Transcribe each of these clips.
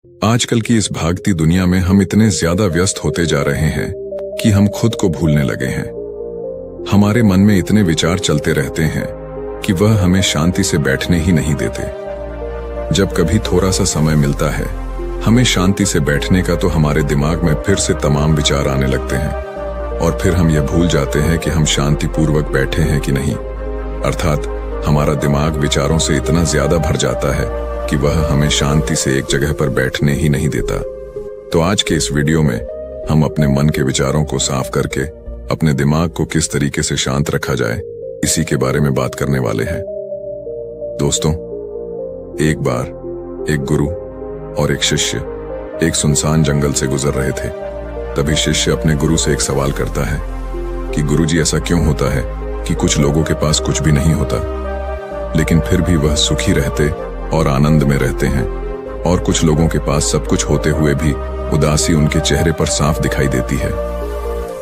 आजकल की इस भागती दुनिया में हम इतने ज्यादा व्यस्त होते जा रहे हैं कि हम खुद को भूलने लगे हैं। हमारे मन में इतने विचार चलते रहते हैं कि वह हमें शांति से बैठने ही नहीं देते। जब कभी थोड़ा सा समय मिलता है हमें शांति से बैठने का, तो हमारे दिमाग में फिर से तमाम विचार आने लगते हैं और फिर हम यह भूल जाते हैं कि हम शांतिपूर्वक बैठे हैं कि नहीं। अर्थात हमारा दिमाग विचारों से इतना ज्यादा भर जाता है कि वह हमें शांति से एक जगह पर बैठने ही नहीं देता। तो आज के इस वीडियो में हम अपने मन के विचारों को साफ करके अपने दिमाग को किस तरीके से शांत रखा जाए, इसी के बारे में बात करने वाले हैं। दोस्तों, एक बार एक गुरु और एक शिष्य एक सुनसान जंगल से गुजर रहे थे। तभी शिष्य अपने गुरु से एक सवाल करता है कि गुरुजी, ऐसा क्यों होता है कि कुछ लोगों के पास कुछ भी नहीं होता लेकिन फिर भी वह सुखी रहते और आनंद में रहते हैं, और कुछ लोगों के पास सब कुछ होते हुए भी उदासी उनके चेहरे पर साफ दिखाई देती है।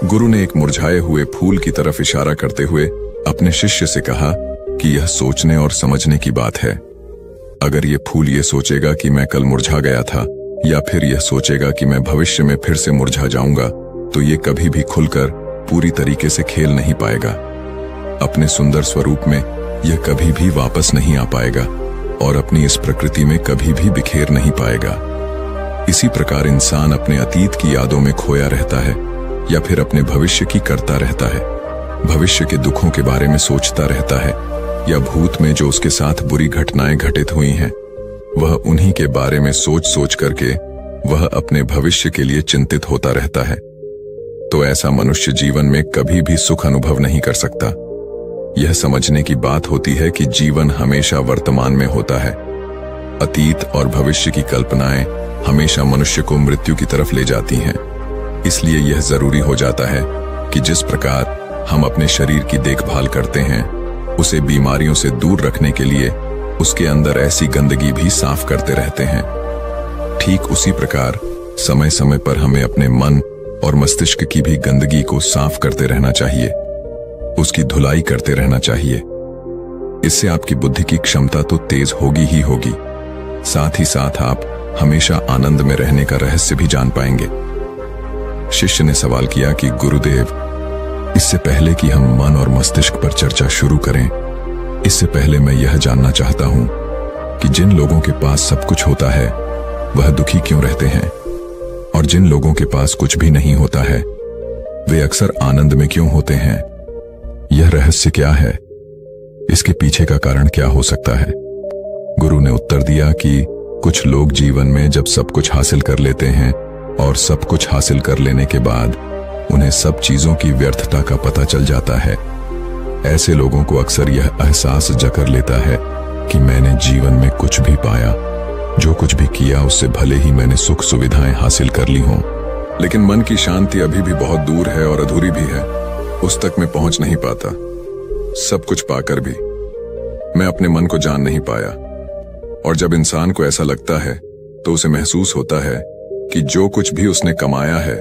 गुरु ने एक मुरझाए हुए फूल की तरफ इशारा करते हुए अपने शिष्य से कहा कि यह सोचने और समझने की बात है। अगर यह फूल ये सोचेगा कि मैं कल मुरझा गया था, या फिर यह सोचेगा कि मैं भविष्य में फिर से मुरझा जाऊंगा, तो ये कभी भी खुलकर पूरी तरीके से खेल नहीं पाएगा। अपने सुंदर स्वरूप में यह कभी भी वापस नहीं आ पाएगा और अपनी इस प्रकृति में कभी भी बिखेर नहीं पाएगा। इसी प्रकार इंसान अपने अतीत की यादों में खोया रहता है या फिर अपने भविष्य की करता रहता है। भविष्य के दुखों के बारे में सोचता रहता है, या भूत में जो उसके साथ बुरी घटनाएं घटित हुई हैं, वह उन्हीं के बारे में सोच सोच करके वह अपने भविष्य के लिए चिंतित होता रहता है। तो ऐसा मनुष्य जीवन में कभी भी सुख अनुभव नहीं कर सकता। यह समझने की बात होती है कि जीवन हमेशा वर्तमान में होता है। अतीत और भविष्य की कल्पनाएं हमेशा मनुष्य को मृत्यु की तरफ ले जाती हैं। इसलिए यह जरूरी हो जाता है कि जिस प्रकार हम अपने शरीर की देखभाल करते हैं, उसे बीमारियों से दूर रखने के लिए उसके अंदर ऐसी गंदगी भी साफ करते रहते हैं। ठीक उसी प्रकार समय समय पर हमें अपने मन और मस्तिष्क की भी गंदगी को साफ करते रहना चाहिए, उसकी धुलाई करते रहना चाहिए। इससे आपकी बुद्धि की क्षमता तो तेज होगी ही होगी, साथ ही साथ आप हमेशा आनंद में रहने का रहस्य भी जान पाएंगे। शिष्य ने सवाल किया कि गुरुदेव, इससे पहले कि हम मन और मस्तिष्क पर चर्चा शुरू करें, इससे पहले मैं यह जानना चाहता हूं कि जिन लोगों के पास सब कुछ होता है वह दुखी क्यों रहते हैं, और जिन लोगों के पास कुछ भी नहीं होता है वे अक्सर आनंद में क्यों होते हैं। यह रहस्य क्या है, इसके पीछे का कारण क्या हो सकता है। गुरु ने उत्तर दिया कि कुछ लोग जीवन में जब सब कुछ हासिल कर लेते हैं और सब कुछ हासिल कर लेने के बाद उन्हें सब चीजों की व्यर्थता का पता चल जाता है। ऐसे लोगों को अक्सर यह एहसास जकर लेता है कि मैंने जीवन में कुछ भी पाया, जो कुछ भी किया उससे भले ही मैंने सुख सुविधाएं हासिल कर ली हों, लेकिन मन की शांति अभी भी बहुत दूर है और अधूरी भी है। उस तक मैं पहुंच नहीं पाता। सब कुछ पाकर भी मैं अपने मन को जान नहीं पाया। और जब इंसान को ऐसा लगता है तो उसे महसूस होता है कि जो कुछ भी उसने कमाया है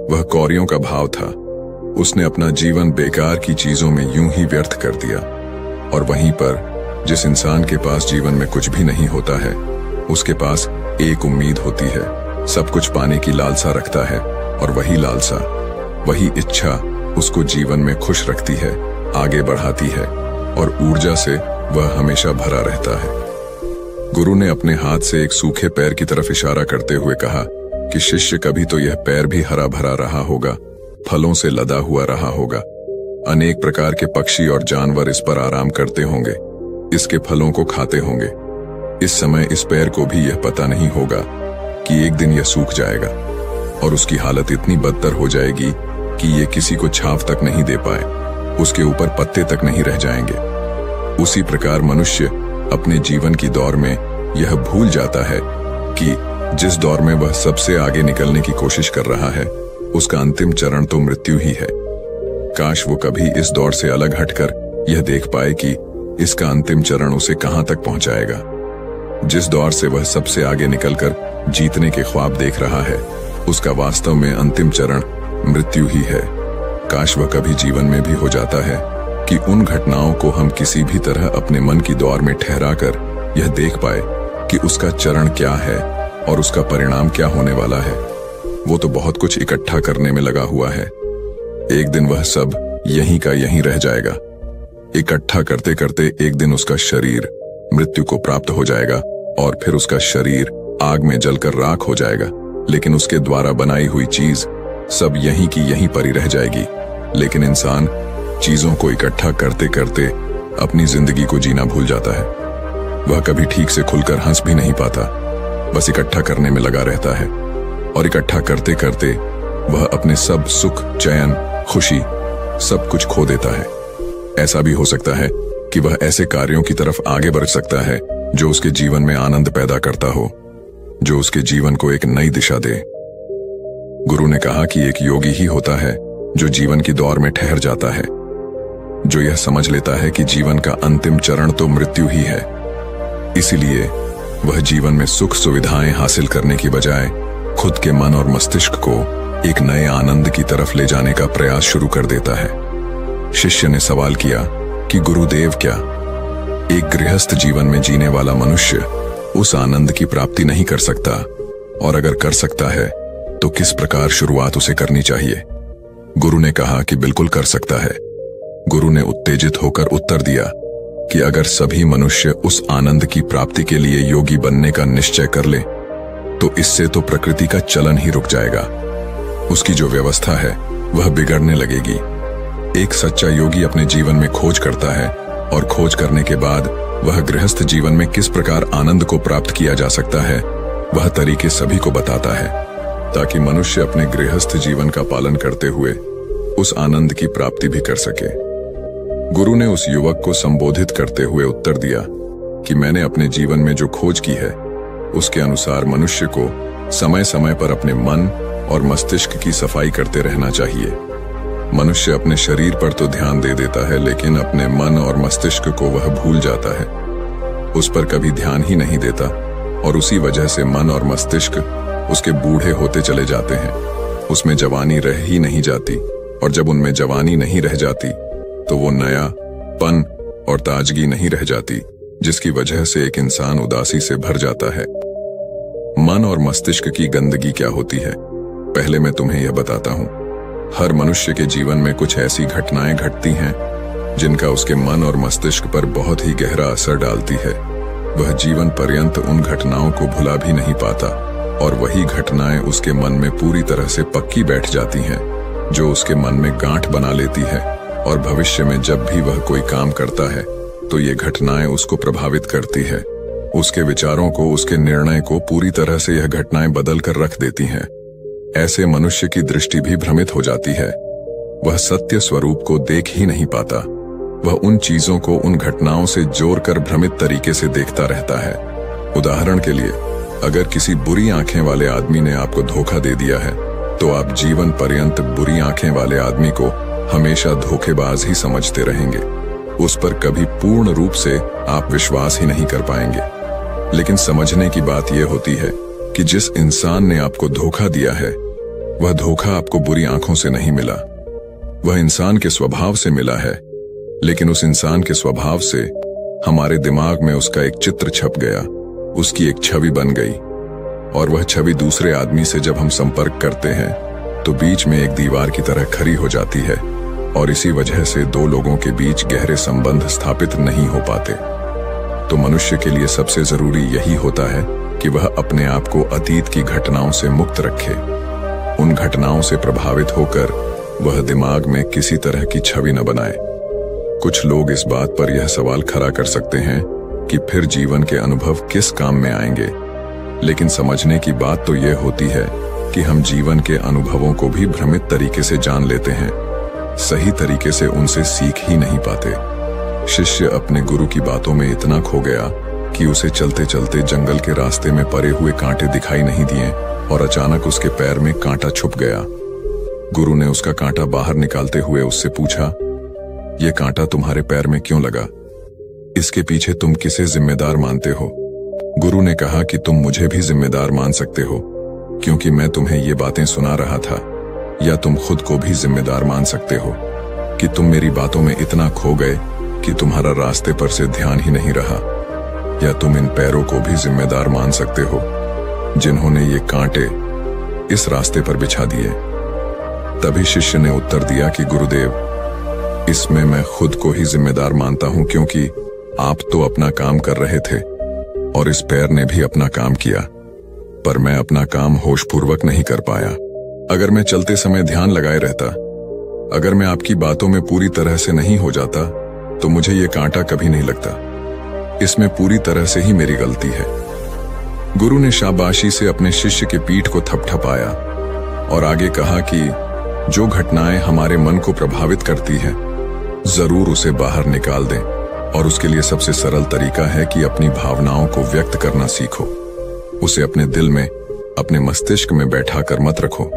वह कौड़ियों का भाव था। उसने अपना जीवन बेकार की चीजों में यूं ही व्यर्थ कर दिया। और वहीं पर जिस इंसान के पास जीवन में कुछ भी नहीं होता है, उसके पास एक उम्मीद होती है, सब कुछ पाने की लालसा रखता है, और वही लालसा, वही इच्छा उसको जीवन में खुश रखती है, आगे बढ़ाती है, और ऊर्जा से वह हमेशा भरा रहता है। गुरु ने अपने हाथ से एक सूखे पैर की तरफ इशारा करते हुए कहा कि शिष्य, कभी तो यह पैर भी हरा भरा रहा होगा, फलों से लदा हुआ रहा होगा। अनेक प्रकार के पक्षी और जानवर इस पर आराम करते होंगे, इसके फलों को खाते होंगे। इस समय इस पैर को भी यह पता नहीं होगा कि एक दिन यह सूख जाएगा और उसकी हालत इतनी बदतर हो जाएगी कि ये किसी को छांव तक नहीं दे पाए, उसके ऊपर पत्ते तक नहीं रह जाएंगे। उसी प्रकार मनुष्य अपने जीवन की दौड़ में यह भूल जाता है कि जिस दौर में वह सबसे आगे निकलने की कोशिश कर रहा है, उसका अंतिम चरण तो मृत्यु ही है। काश वो कभी इस दौर से अलग हटकर यह देख पाए कि इसका अंतिम चरण उसे कहां तक पहुंचाएगा। जिस दौर से वह सबसे आगे निकलकर जीतने के ख्वाब देख रहा है, उसका वास्तव में अंतिम चरण मृत्यु ही है। काश वह कभी जीवन में भी हो जाता है कि उन घटनाओं को हम किसी भी तरह अपने मन की दौर में ठहराकर यह देख पाए कि उसका चरण क्या है और उसका परिणाम क्या होने वाला है। वो तो बहुत कुछ इकट्ठा करने में लगा हुआ है। एक दिन वह सब यहीं का यहीं रह जाएगा। इकट्ठा करते करते एक दिन उसका शरीर मृत्यु को प्राप्त हो जाएगा और फिर उसका शरीर आग में जलकर राख हो जाएगा, लेकिन उसके द्वारा बनाई हुई चीज सब यहीं की यहीं पड़ी रह जाएगी। लेकिन इंसान चीजों को इकट्ठा करते करते अपनी जिंदगी को जीना भूल जाता है। वह कभी ठीक से खुलकर हंस भी नहीं पाता, बस इकट्ठा करने में लगा रहता है और इकट्ठा करते करते वह अपने सब सुख, चैन, खुशी सब कुछ खो देता है। ऐसा भी हो सकता है कि वह ऐसे कार्यों की तरफ आगे बढ़ सकता है जो उसके जीवन में आनंद पैदा करता हो, जो उसके जीवन को एक नई दिशा दे। गुरु ने कहा कि एक योगी ही होता है जो जीवन की दौड़ में ठहर जाता है, जो यह समझ लेता है कि जीवन का अंतिम चरण तो मृत्यु ही है। इसीलिए वह जीवन में सुख सुविधाएं हासिल करने की बजाय खुद के मन और मस्तिष्क को एक नए आनंद की तरफ ले जाने का प्रयास शुरू कर देता है। शिष्य ने सवाल किया कि गुरुदेव, क्या एक गृहस्थ जीवन में जीने वाला मनुष्य उस आनंद की प्राप्ति नहीं कर सकता? और अगर कर सकता है तो किस प्रकार शुरुआत उसे करनी चाहिए? गुरु ने कहा कि बिल्कुल कर सकता है। गुरु ने उत्तेजित होकर उत्तर दिया कि अगर सभी मनुष्य उस आनंद की प्राप्ति के लिए योगी बनने का निश्चय कर ले तो इससे तो प्रकृति का चलन ही रुक जाएगा। उसकी जो व्यवस्था है वह बिगड़ने लगेगी। एक सच्चा योगी अपने जीवन में खोज करता है और खोज करने के बाद वह गृहस्थ जीवन में किस प्रकार आनंद को प्राप्त किया जा सकता है वह तरीके सभी को बताता है, ताकि मनुष्य अपने गृहस्थ जीवन का पालन करते हुए उस आनंद की प्राप्ति भी कर सके। गुरु ने उस युवक को संबोधित करते हुए उत्तर दिया कि मैंने अपने जीवन में जो खोज की है उसके अनुसार मनुष्य को समय समय पर अपने मन और मस्तिष्क की सफाई करते रहना चाहिए। मनुष्य अपने शरीर पर तो ध्यान दे देता है, लेकिन अपने मन और मस्तिष्क को वह भूल जाता है, उस पर कभी ध्यान ही नहीं देता और उसी वजह से मन और मस्तिष्क उसके बूढ़े होते चले जाते हैं। उसमें जवानी रह ही नहीं जाती और जब उनमें जवानी नहीं रह जाती तो वो नयापन और ताजगी नहीं रह जाती, जिसकी वजह से एक इंसान उदासी से भर जाता है। मन और मस्तिष्क की गंदगी क्या होती है, पहले मैं तुम्हें यह बताता हूं। हर मनुष्य के जीवन में कुछ ऐसी घटनाएं घटती हैं जिनका उसके मन और मस्तिष्क पर बहुत ही गहरा असर डालती है। वह जीवन पर्यंत उन घटनाओं को भुला भी नहीं पाता और वही घटनाएं उसके मन में पूरी तरह से पक्की बैठ जाती हैं, जो उसके मन में गांठ बना लेती है और भविष्य में जब भी वह कोई काम करता है तो ये घटनाएं उसको प्रभावित करती है। उसके विचारों को, उसके निर्णय को पूरी तरह से यह घटनाएं बदल कर रख देती हैं। ऐसे मनुष्य की दृष्टि भी भ्रमित हो जाती है। वह सत्य स्वरूप को देख ही नहीं पाता। वह उन चीजों को, उन घटनाओं से जोड़कर भ्रमित तरीके से देखता रहता है। उदाहरण के लिए, अगर किसी बुरी आंखें वाले आदमी ने आपको धोखा दे दिया है तो आप जीवन पर्यंत बुरी आंखें वाले आदमी को हमेशा धोखेबाज ही समझते रहेंगे। उस पर कभी पूर्ण रूप से आप विश्वास ही नहीं कर पाएंगे। लेकिन समझने की बात यह होती है कि जिस इंसान ने आपको धोखा दिया है वह धोखा आपको बुरी आंखों से नहीं मिला, वह इंसान के स्वभाव से मिला है। लेकिन उस इंसान के स्वभाव से हमारे दिमाग में उसका एक चित्र छप गया, उसकी एक छवि बन गई और वह छवि दूसरे आदमी से जब हम संपर्क करते हैं तो बीच में एक दीवार की तरह खड़ी हो जाती है और इसी वजह से दो लोगों के बीच गहरे संबंध स्थापित नहीं हो पाते। तो मनुष्य के लिए सबसे जरूरी यही होता है कि वह अपने आप को अतीत की घटनाओं से मुक्त रखे। उन घटनाओं से प्रभावित होकर वह दिमाग में किसी तरह की छवि न बनाए। कुछ लोग इस बात पर यह सवाल खड़ा कर सकते हैं कि फिर जीवन के अनुभव किस काम में आएंगे, लेकिन समझने की बात तो यह होती है कि हम जीवन के अनुभवों को भी भ्रमित तरीके से जान लेते हैं, सही तरीके से उनसे सीख ही नहीं पाते। शिष्य अपने गुरु की बातों में इतना खो गया कि उसे चलते चलते जंगल के रास्ते में पड़े हुए कांटे दिखाई नहीं दिए और अचानक उसके पैर में कांटा छुप गया। गुरु ने उसका कांटा बाहर निकालते हुए उससे पूछा, यह कांटा तुम्हारे पैर में क्यों लगा? इसके पीछे तुम किसे जिम्मेदार मानते हो? गुरु ने कहा कि तुम मुझे भी जिम्मेदार मान सकते हो, क्योंकि मैं तुम्हें ये बातें सुना रहा था, या तुम खुद को भी जिम्मेदार मान सकते हो कि तुम मेरी बातों में इतना खो गए कि तुम्हारा रास्ते पर से ध्यान ही नहीं रहा, या तुम इन पैरों को भी जिम्मेदार मान सकते हो जिन्होंने ये कांटे इस रास्ते पर बिछा दिए। तभी शिष्य ने उत्तर दिया कि गुरुदेव, इसमें मैं खुद को ही जिम्मेदार मानता हूं, क्योंकि आप तो अपना काम कर रहे थे और इस पैर ने भी अपना काम किया, पर मैं अपना काम होशपूर्वक नहीं कर पाया। अगर मैं चलते समय ध्यान लगाए रहता, अगर मैं आपकी बातों में पूरी तरह से नहीं हो जाता, तो मुझे ये कांटा कभी नहीं लगता। इसमें पूरी तरह से ही मेरी गलती है। गुरु ने शाबाशी से अपने शिष्य के पीठ को थपथपाया और आगे कहा कि जो घटनाएं हमारे मन को प्रभावित करती हैं, जरूर उसे बाहर निकाल दें, और उसके लिए सबसे सरल तरीका है कि अपनी भावनाओं को व्यक्त करना सीखो। उसे अपने दिल में, अपने मस्तिष्क में बैठा कर मत रखो।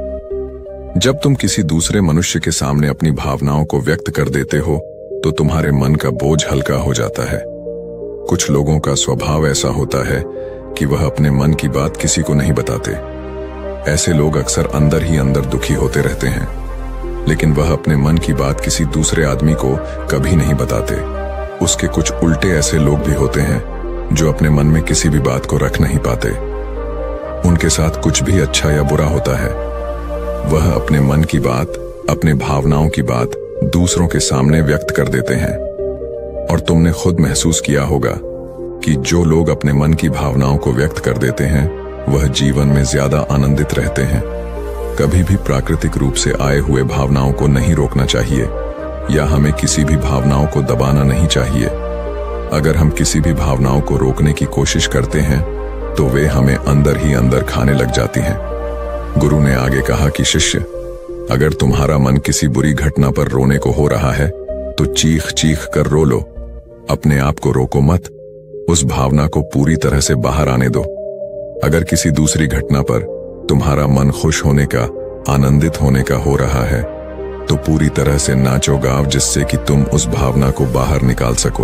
जब तुम किसी दूसरे मनुष्य के सामने अपनी भावनाओं को व्यक्त कर देते हो, तो तुम्हारे मन का बोझ हल्का हो जाता है। कुछ लोगों का स्वभाव ऐसा होता है कि वह अपने मन की बात किसी को नहीं बताते। ऐसे लोग अक्सर अंदर ही अंदर दुखी होते रहते हैं, लेकिन वह अपने मन की बात किसी दूसरे आदमी को कभी नहीं बताते। उसके कुछ उल्टे ऐसे लोग भी होते हैं जो अपने मन में किसी भी बात को रख नहीं पाते। उनके साथ कुछ भी अच्छा या बुरा होता है, वह अपने मन की बात, अपने भावनाओं की बात दूसरों के सामने व्यक्त कर देते हैं। और तुमने खुद महसूस किया होगा कि जो लोग अपने मन की भावनाओं को व्यक्त कर देते हैं, वह जीवन में ज्यादा आनंदित रहते हैं। कभी भी प्राकृतिक रूप से आए हुए भावनाओं को नहीं रोकना चाहिए, या हमें किसी भी भावनाओं को दबाना नहीं चाहिए। अगर हम किसी भी भावनाओं को रोकने की कोशिश करते हैं, तो वे हमें अंदर ही अंदर खाने लग जाती हैं। गुरु ने आगे कहा कि शिष्य, अगर तुम्हारा मन किसी बुरी घटना पर रोने को हो रहा है, तो चीख चीख कर रो लो। अपने आप को रोको मत, उस भावना को पूरी तरह से बाहर आने दो। अगर किसी दूसरी घटना पर तुम्हारा मन खुश होने का, आनंदित होने का हो रहा है, तो पूरी तरह से नाचो गाओ, जिससे कि तुम उस भावना को बाहर निकाल सको।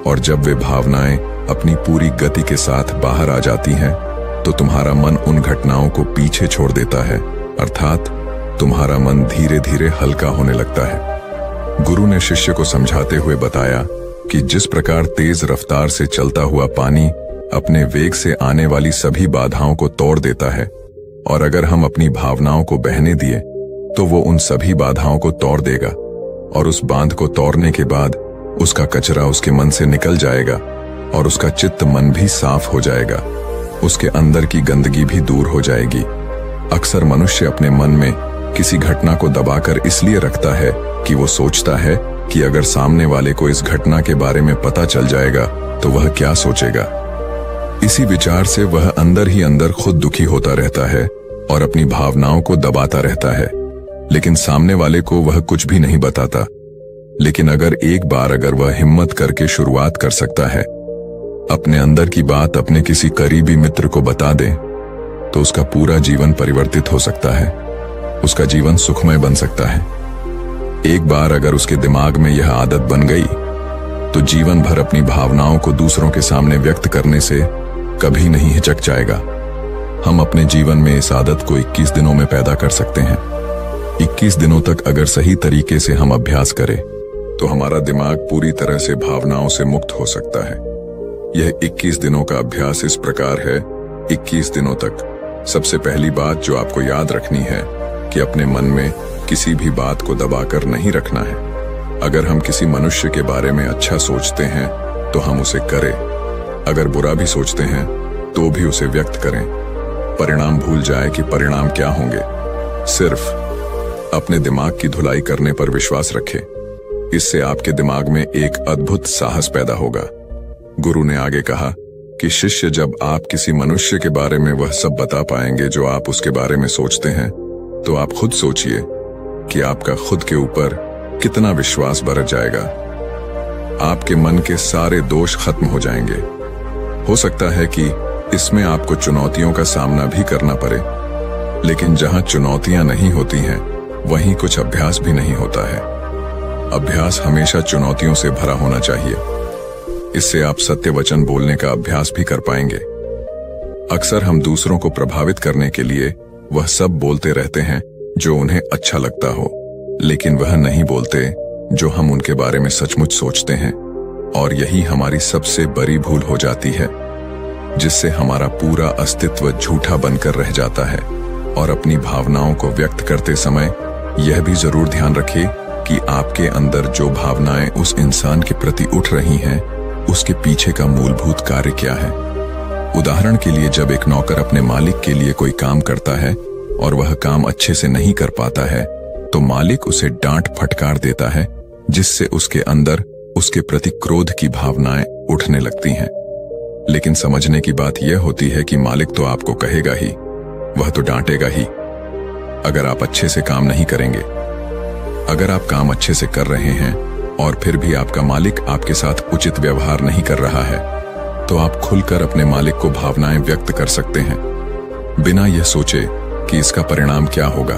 और जब वे भावनाएं अपनी पूरी गति के साथ बाहर आ जाती हैं, तो तुम्हारा मन उन घटनाओं को पीछे छोड़ देता है, अर्थात तुम्हारा मन धीरे धीरे हल्का होने लगता है। गुरु ने शिष्य को समझाते हुए बताया कि जिस प्रकार तेज रफ्तार से चलता हुआ पानी अपने वेग से आने वाली सभी बाधाओं को तोड़ देता है, और अगर हम अपनी भावनाओं को बहने दिए, तो वो उन सभी बाधाओं को तोड़ देगा, और उस बांध को तोड़ने के बाद उसका कचरा उसके मन से निकल जाएगा, और उसका चित्त मन भी साफ हो जाएगा। उसके अंदर की गंदगी भी दूर हो जाएगी। अक्सर मनुष्य अपने मन में किसी घटना को दबाकर इसलिए रखता है कि वो सोचता है कि अगर सामने वाले को इस घटना के बारे में पता चल जाएगा, तो वह क्या सोचेगा। इसी विचार से वह अंदर ही अंदर खुद दुखी होता रहता है और अपनी भावनाओं को दबाता रहता है, लेकिन सामने वाले को वह कुछ भी नहीं बताता। लेकिन अगर वह हिम्मत करके शुरुआत कर सकता है, अपने अंदर की बात अपने किसी करीबी मित्र को बता दे, तो उसका पूरा जीवन परिवर्तित हो सकता है। उसका जीवन सुखमय बन सकता है। एक बार अगर उसके दिमाग में यह आदत बन गई, तो जीवन भर अपनी भावनाओं को दूसरों के सामने व्यक्त करने से कभी नहीं हिचक जाएगा। हम अपने जीवन में इस आदत को 21 दिनों में पैदा कर सकते हैं। 21 दिनों तक अगर सही तरीके से हम अभ्यास करें, तो हमारा दिमाग पूरी तरह से भावनाओं से मुक्त हो सकता है। यह 21 दिनों का अभ्यास इस प्रकार है। 21 दिनों तक सबसे पहली बात जो आपको याद रखनी है कि अपने मन में किसी भी बात को दबाकर नहीं रखना है। अगर हम किसी मनुष्य के बारे में अच्छा सोचते हैं, तो हम उसे करें। अगर बुरा भी सोचते हैं, तो भी उसे व्यक्त करें। परिणाम भूल जाए कि परिणाम क्या होंगे। सिर्फ अपने दिमाग की धुलाई करने पर विश्वास रखें। इससे आपके दिमाग में एक अद्भुत साहस पैदा होगा। गुरु ने आगे कहा कि शिष्य, जब आप किसी मनुष्य के बारे में वह सब बता पाएंगे जो आप उसके बारे में सोचते हैं, तो आप खुद सोचिए कि आपका खुद के ऊपर कितना विश्वास बरत जाएगा। आपके मन के सारे दोष खत्म हो जाएंगे। हो सकता है कि इसमें आपको चुनौतियों का सामना भी करना पड़े, लेकिन जहां चुनौतियां नहीं होती हैं, वहीं कुछ अभ्यास भी नहीं होता है। अभ्यास हमेशा चुनौतियों से भरा होना चाहिए। इससे आप सत्य वचन बोलने का अभ्यास भी कर पाएंगे। अक्सर हम दूसरों को प्रभावित करने के लिए वह सब बोलते रहते हैं जो उन्हें अच्छा लगता हो, लेकिन वह नहीं बोलते जो हम उनके बारे में सचमुच सोचते हैं, और यही हमारी सबसे बड़ी भूल हो जाती है। जिससे हमारा पूरा अस्तित्व झूठा बनकर रह जाता है। और अपनी भावनाओं को व्यक्त करते समय यह भी जरूर ध्यान रखें कि आपके अंदर जो भावनाएं उस इंसान के प्रति उठ रही हैं, उसके पीछे का मूलभूत कार्य क्या है। उदाहरण के लिए, जब एक नौकर अपने मालिक के लिए कोई काम करता है और वह काम अच्छे से नहीं कर पाता है, तो मालिक उसे डांट फटकार देता है, जिससे उसके अंदर उसके प्रति क्रोध की भावनाएं उठने लगती हैं। लेकिन समझने की बात यह होती है कि मालिक तो आपको कहेगा ही, वह तो डांटेगा ही अगर आप अच्छे से काम नहीं करेंगे। अगर आप काम अच्छे से कर रहे हैं और फिर भी आपका मालिक आपके साथ उचित व्यवहार नहीं कर रहा है, तो आप खुलकर अपने मालिक को भावनाएं व्यक्त कर सकते हैं, बिना यह सोचे कि इसका परिणाम क्या होगा।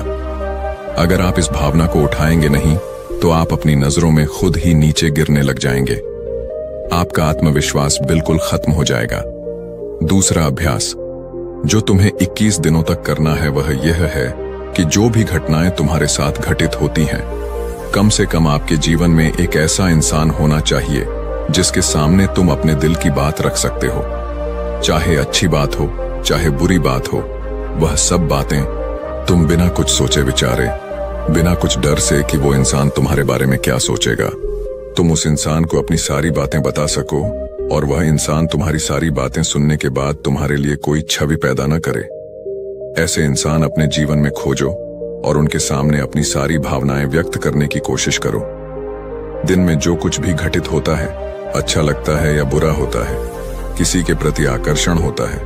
अगर आप इस भावना को उठाएंगे नहीं, तो आप अपनी नजरों में खुद ही नीचे गिरने लग जाएंगे। आपका आत्मविश्वास बिल्कुल खत्म हो जाएगा। दूसरा अभ्यास जो तुम्हें 21 दिनों तक करना है, वह यह है कि जो भी घटनाएं तुम्हारे साथ घटित होती हैं, कम से कम आपके जीवन में एक ऐसा इंसान होना चाहिए जिसके सामने तुम अपने दिल की बात रख सकते हो। चाहे अच्छी बात हो, चाहे बुरी बात हो, वह सब बातें तुम बिना कुछ सोचे विचारे, बिना कुछ डर से कि वो इंसान तुम्हारे बारे में क्या सोचेगा, तुम उस इंसान को अपनी सारी बातें बता सको और वह इंसान तुम्हारी सारी बातें सुनने के बाद तुम्हारे लिए कोई छवि पैदा न करे। ऐसे इंसान अपने जीवन में खोजो और उनके सामने अपनी सारी भावनाएं व्यक्त करने की कोशिश करो। दिन में जो कुछ भी घटित होता है, अच्छा लगता है या बुरा होता है, किसी के प्रति आकर्षण होता है,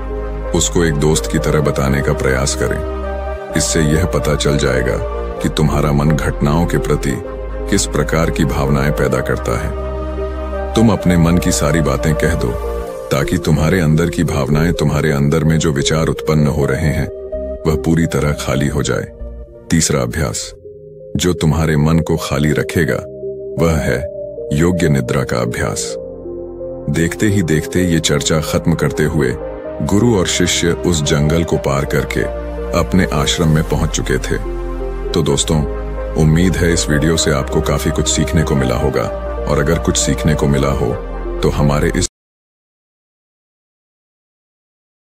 उसको एक दोस्त की तरह बताने का प्रयास करें। इससे यह पता चल जाएगा कि तुम्हारा मन घटनाओं के प्रति किस प्रकार की भावनाएं पैदा करता है। तुम अपने मन की सारी बातें कह दो, ताकि तुम्हारे अंदर की भावनाएं, तुम्हारे अंदर में जो विचार उत्पन्न हो रहे हैं, वह पूरी तरह खाली हो जाए। तीसरा अभ्यास जो तुम्हारे मन को खाली रखेगा, वह है योग्य निद्रा का अभ्यास। देखते ही देखते ये चर्चा खत्म करते हुए गुरु और शिष्य उस जंगल को पार करके अपने आश्रम में पहुंच चुके थे। तो दोस्तों, उम्मीद है इस वीडियो से आपको काफी कुछ सीखने को मिला होगा, और अगर कुछ सीखने को मिला हो तो हमारे इस